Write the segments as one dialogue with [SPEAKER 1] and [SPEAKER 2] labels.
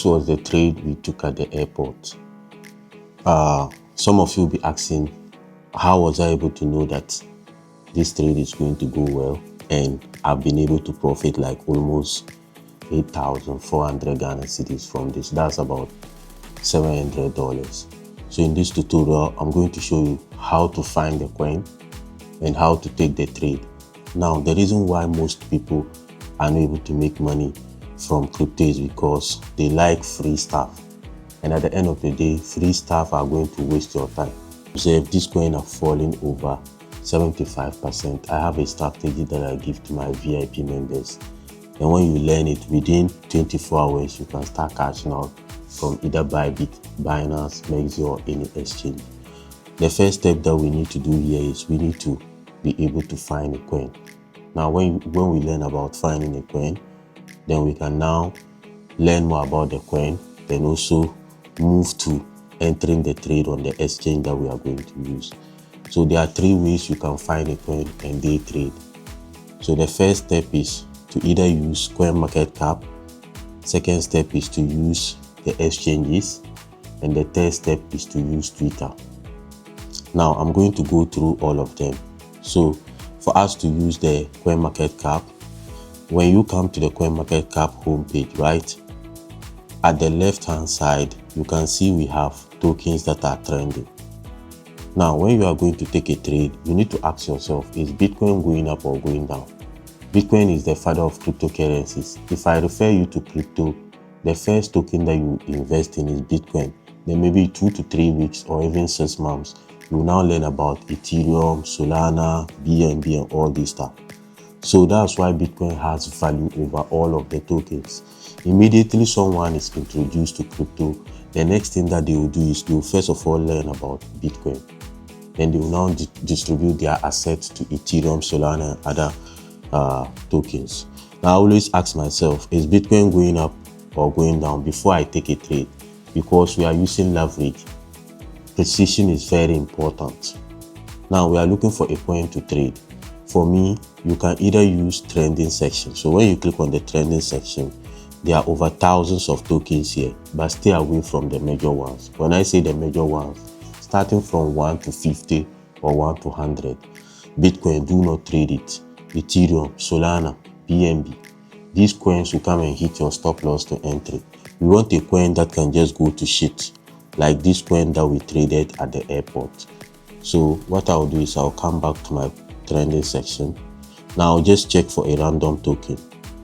[SPEAKER 1] This was the trade we took at the airport. Some of you will be asking, how was I able to know that this trade is going to go well? And I've been able to profit like almost 8,400 Ghana cedis from this. That's about $700. So in this tutorial, I'm going to show you how to find the coin and how to take the trade. Now, the reason why most people are not able to make money from crypto is because they like free stuff. And at the end of the day, free stuff are going to waste your time. So if this coin are falling over 75%, I have a strategy that I give to my VIP members. And when you learn it, within 24 hours, you can start cashing out from either Bybit, Binance, Mexc, or any exchange. The first step that we need to do here is we need to be able to find a coin. Now, when we learn about finding a coin, then we can now learn more about the coin, then also move to entering the trade on the exchange that we are going to use. So there are three ways you can find a coin and day trade. So the first step is to either use CoinMarketCap. Second step is to use the exchanges. And the third step is to use Twitter. Now I'm going to go through all of them. So for us to use the CoinMarketCap, when you come to the CoinMarketCap homepage, right, at the left hand side, you can see we have tokens that are trending. Now, when you are going to take a trade, you need to ask yourself, is Bitcoin going up or going down? Bitcoin is the father of cryptocurrencies. If I refer you to crypto, the first token that you invest in is Bitcoin. Then maybe 2 to 3 weeks or even 6 months, you will now learn about Ethereum, Solana, BNB, and all this stuff. So that's why Bitcoin has value over all of the tokens. Immediately someone is introduced to crypto, the next thing that they will do is they will first of all learn about Bitcoin. Then they will now distribute their assets to Ethereum, Solana, and other tokens. Now I always ask myself, is Bitcoin going up or going down before I take a trade? Because we are using leverage. Precision is very important. Now we are looking for a coin to trade. For me, you can either use trending section. So when you click on the trending section, there are over thousands of tokens here, but stay away from the major ones. When I say the major ones, starting from 1 to 50 or 1 to 100. Bitcoin, do not trade it. Ethereum, Solana, BNB. These coins will come and hit your stop loss to entry. We want a coin that can just go to shit, like this coin that we traded at the airport. So what I'll do is I'll come back to my trending section. Now I'll just check for a random token.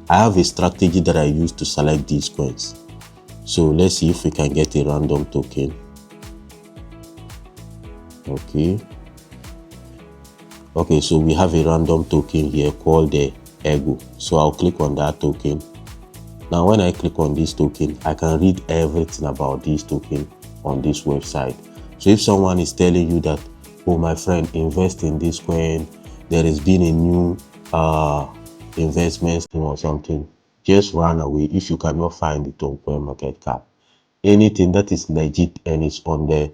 [SPEAKER 1] I have a strategy that I use to select these coins. So let's see if we can get a random token. Okay, so we have a random token here called the Ego. So I'll click on that token. Now when I click on this token, I can read everything about this token on this website. So if someone is telling you that, oh my friend, invest in this coin, there has been a new investment scheme or something, just run away if you cannot find it on CoinMarketCap. Anything that is legit and is on the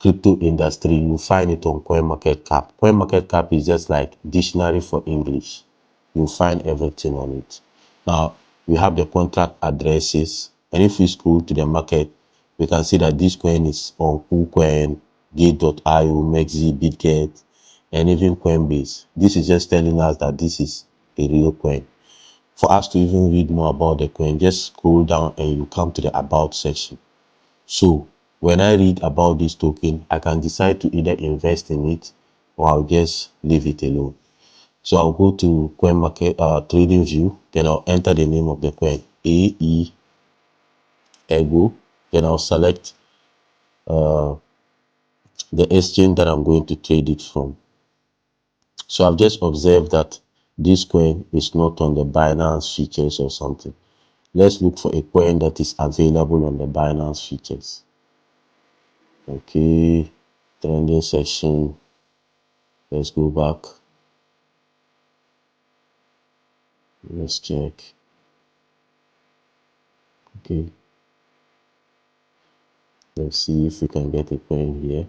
[SPEAKER 1] crypto industry, you find it on CoinMarketCap. CoinMarketCap is just like dictionary for English. You'll find everything on it. Now we have the contract addresses, and if we scroll to the market, we can see that this coin is on KuCoin, Gate.io, Mexc, Bitget, and even Coinbase. This is just telling us that this is a real coin. For us to even read more about the coin, just scroll down and you come to the about section. So when I read about this token, I can decide to either invest in it or I'll just leave it alone. So I'll go to CoinMarket Trading View, then I'll enter the name of the coin, Ego. Then I'll select the exchange that I'm going to trade it from. So I've just observed that this coin is not on the Binance Futures or something. Let's look for a coin that is available on the Binance Futures. Okay, trending section. Let's go back. Let's check. Okay. Let's see if we can get a coin here.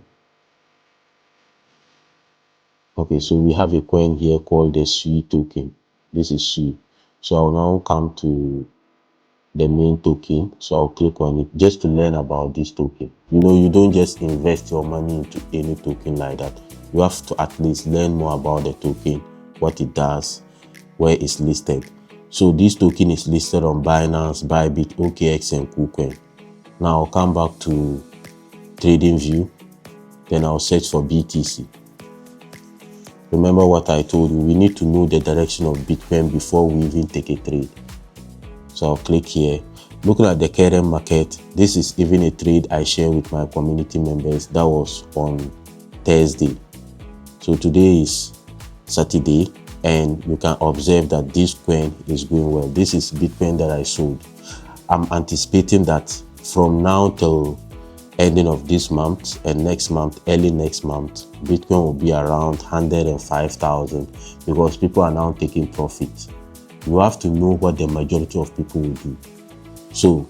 [SPEAKER 1] Okay, so we have a coin here called the SUI token. This is SUI. So I'll now come to the main token. So I'll click on it just to learn about this token. You don't just invest your money into any token like that. You have to at least learn more about the token, what it does, where it's listed. So this token is listed on Binance, Bybit, OKX, and KuCoin. Now I'll come back to trading view, then I'll search for BTC. Remember what I told you, we need to know the direction of Bitcoin before we even take a trade. So I'll click here. Looking at the current market, this is even a trade I share with my community members. That was on Thursday. So today is Saturday, and you can observe that this coin is going well. This is Bitcoin that I sold. I'm anticipating that from now till ending of this month and next month, early next month, Bitcoin will be around 105,000 because people are now taking profit. You have to know what the majority of people will do. So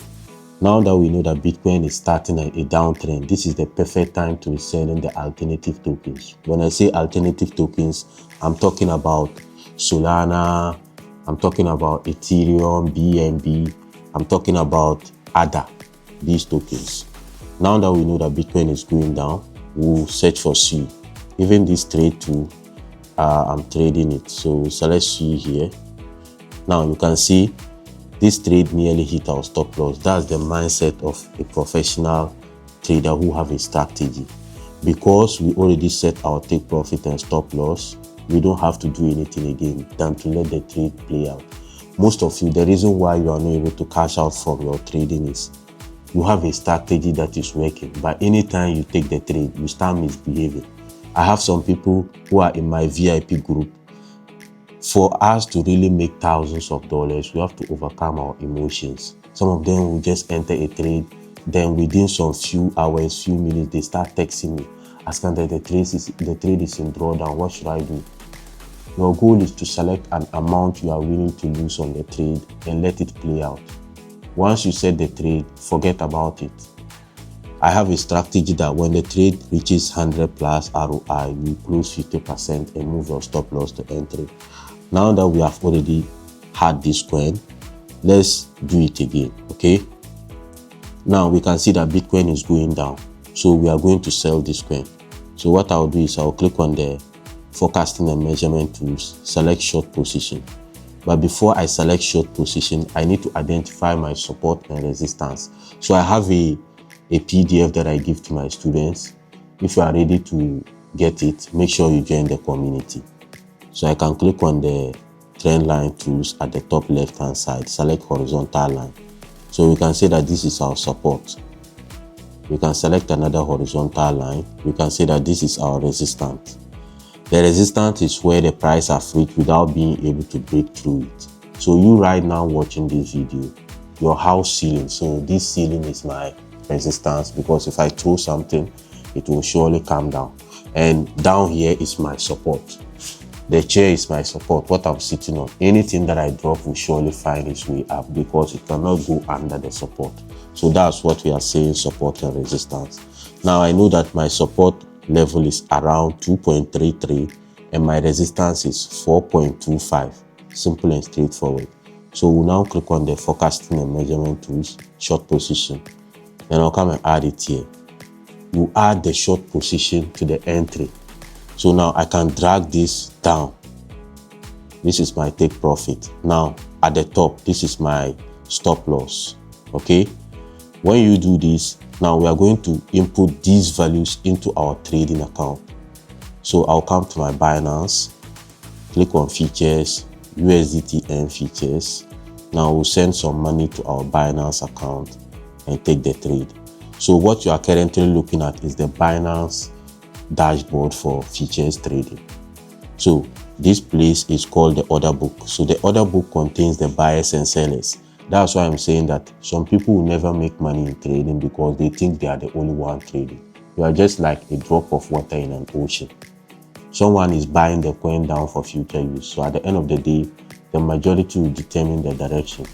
[SPEAKER 1] now that we know that Bitcoin is starting a downtrend, this is the perfect time to sell in the alternative tokens. When I say alternative tokens, I'm talking about Solana, I'm talking about Ethereum, BNB, I'm talking about ADA, these tokens. Now that we know that Bitcoin is going down, we'll search for C. Even this trade too, I'm trading it. So select C here. Now you can see this trade nearly hit our stop loss. That's the mindset of a professional trader who have a strategy. Because we already set our take profit and stop loss, we don't have to do anything again than to let the trade play out. Most of you, the reason why you are not able to cash out from your trading is you have a strategy that is working, but anytime you take the trade, you start misbehaving. I have some people who are in my VIP group. For us to really make thousands of dollars, we have to overcome our emotions. Some of them will just enter a trade, then within some few hours, few minutes, they start texting me, asking that the trade is in drawdown, what should I do? Your goal is to select an amount you are willing to lose on the trade and let it play out. Once you set the trade, forget about it. I have a strategy that when the trade reaches 100 plus ROI, you close 50% and move your stop loss to entry. Now that we have already had this coin, let's do it again, okay? Now we can see that Bitcoin is going down. So we are going to sell this coin. So what I'll do is I'll click on the forecasting and measurement tools, select short position. But before I select short position, I need to identify my support and resistance. So I have a PDF that I give to my students. If you are ready to get it, make sure you join the community. So I can click on the trend line tools at the top left hand side, select horizontal line. So we can say that this is our support. We can select another horizontal line. We can say that this is our resistance. The resistance is where the price has reached without being able to break through it. So you right now watching this video, your house ceiling. So this ceiling is my resistance because if I throw something, it will surely come down. And down here is my support. The chair is my support, what I'm sitting on. Anything that I drop will surely find its way up because it cannot go under the support. So that's what we are saying, support and resistance. Now I know that my support level is around 2.33 and my resistance is 4.25. Simple and straightforward. So we'll now click on the forecasting and measurement tools, short position. Then I'll come and add it here. You add the short position to the entry. So now I can drag this down. This is my take profit. Now at the top, this is my stop loss. Okay. When you do this, now we are going to input these values into our trading account. So I'll come to my Binance, click on features, USDTN features. Now we'll send some money to our Binance account and take the trade. So what you are currently looking at is the Binance dashboard for futures trading. So this place is called the order book. So the order book contains the buyers and sellers. That's why I'm saying that some people will never make money in trading because they think they are the only one trading. You are just like a drop of water in an ocean. Someone is buying the coin down for future use. So at the end of the day, the majority will determine the direction.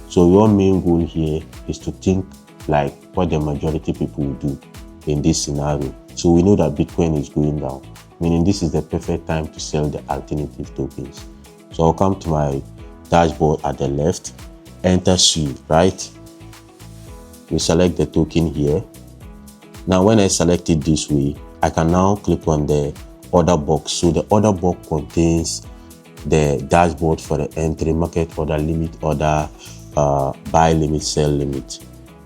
[SPEAKER 1] So your main goal here is to think like what the majority people will do in this scenario. So we know that Bitcoin is going down, meaning this is the perfect time to sell the alternative tokens. So I'll come to my dashboard at the left enter SUI, right? We select the token here. Now when I select it this way, I can now click on the order box. So the order box contains the dashboard for the entry, market order, limit order, buy limit, sell limit.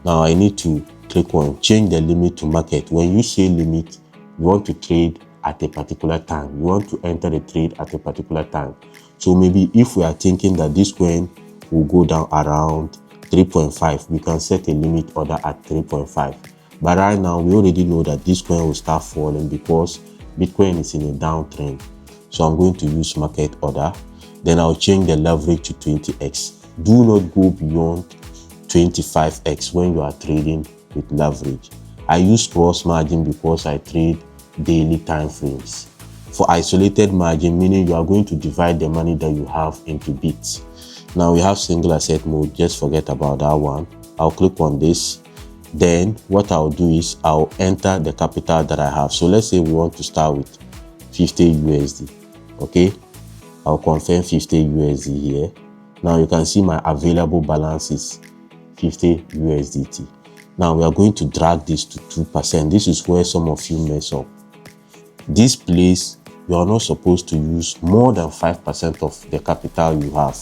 [SPEAKER 1] Now I need to click on change the limit to market. When you say limit, you want to trade at a particular time. You want to enter the trade at a particular time. So maybe if we are thinking that this coin will go down around 3.5, we can set a limit order at 3.5. But right now, we already know that this coin will start falling because Bitcoin is in a downtrend. So I'm going to use market order. Then I'll change the leverage to 20x. Do not go beyond 25x when you are trading with leverage. I use cross margin because I trade daily time frames. For isolated margin, meaning you are going to divide the money that you have into bits. Now we have single asset mode. Just forget about that one. I'll click on this. Then what I'll do is I'll enter the capital that I have. So let's say we want to start with 50 USD. Okay, I'll confirm 50 USD here. Now you can see my available balance is 50 USDT. Now we are going to drag this to 2%. This is where some of you mess up. This place, you are not supposed to use more than 5% of the capital you have.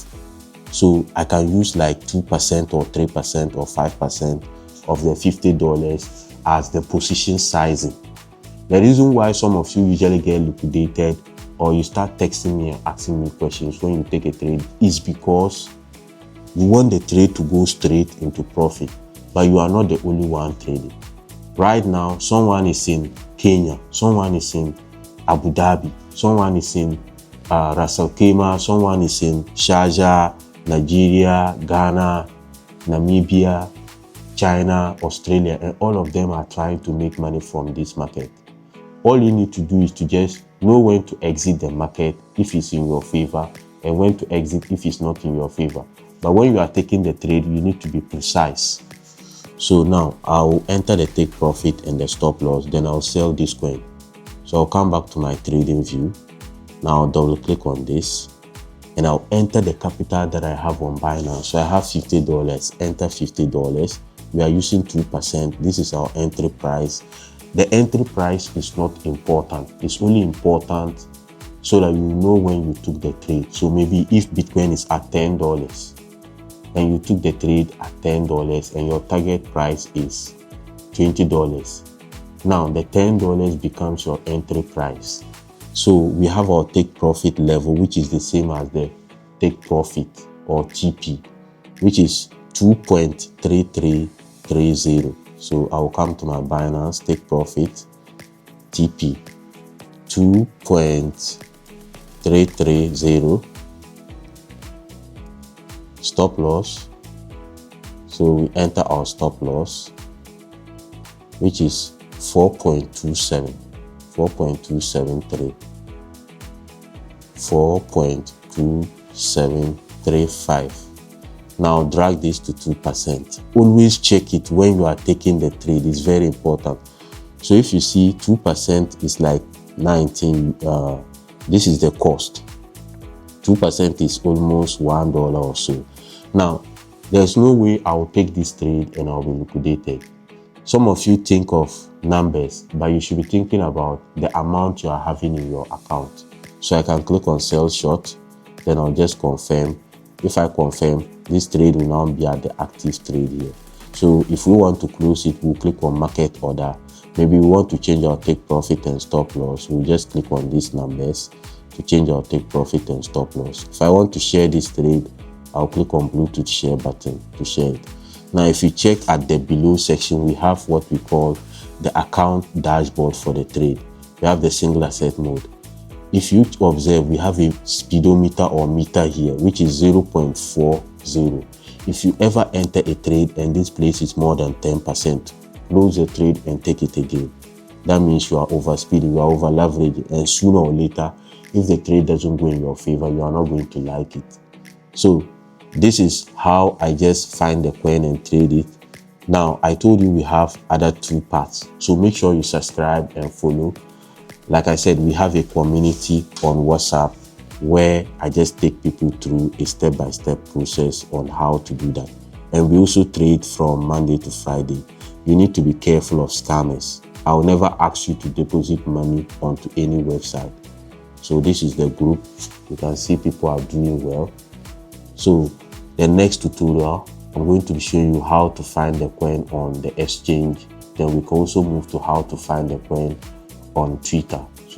[SPEAKER 1] So I can use like 2% or 3% or 5% of the $50 as the position sizing. The reason why some of you usually get liquidated or you start texting me and asking me questions when you take a trade is because you want the trade to go straight into profit, but you are not the only one trading. Right now, someone is in Kenya, someone is in Abu Dhabi, someone is in Ras Al Khaimah, someone is in Sharjah, Nigeria, Ghana, Namibia, China, Australia, and all of them are trying to make money from this market. All you need to do is to just know when to exit the market if it's in your favor and when to exit if it's not in your favor. But when you are taking the trade, you need to be precise. So now I'll enter the take profit and the stop loss, then I'll sell this coin. So I'll come back to my trading view. Now I'll double click on this and I'll enter the capital that I have on Binance. So I have $50, enter $50. We are using 2%. This is our entry price. The entry price is not important. It's only important so that you know when you took the trade. So maybe if Bitcoin is at $10 and you took the trade at $10 and your target price is $20, now the $10 becomes your entry price. So we have our take profit level, which is the same as the take profit or TP, which is 2.3330. So I will come to my Binance, take profit, TP, 2.330, stop loss. So we enter our stop loss, which is 4.27, 4.273, 4.2735. Now drag this to 2%. Always check it when you are taking the trade. It's very important. So if you see 2% is like 19, this is the cost. 2% is almost $1 or so. Now, there's no way I'll take this trade and I'll be liquidated. Some of you think of numbers, but you should be thinking about the amount you are having in your account. So I can click on sell short, then I'll just confirm. If I confirm, this trade will now be at the active trade here. So if we want to close it, we'll click on market order. Maybe we want to change our take profit and stop loss. We'll just click on these numbers to change our take profit and stop loss. If I want to share this trade, I'll click on Bluetooth share button to share it. Now, if you check at the below section, we have what we call the account dashboard for the trade. We have the single asset mode. If you observe, we have a speedometer or meter here, which is 0.40. If you ever enter a trade and this place is more than 10%, close the trade and take it again. That means you are overspeeding, you are over leveraging, and sooner or later, if the trade doesn't go in your favor, you are not going to like it. So this is how I just find the coin and trade it. Now, I told you we have other two parts, so make sure you subscribe and follow. Like I said, we have a community on WhatsApp. where I just take people through a step-by-step process on how to do that. And we also trade from Monday to Friday. You need to be careful of scammers. I will never ask you to deposit money onto any website. So this is the group. You can see people are doing well. So the next tutorial, I'm going to be showing you how to find the coin on the exchange. Then we can also move to how to find the coin on Twitter. So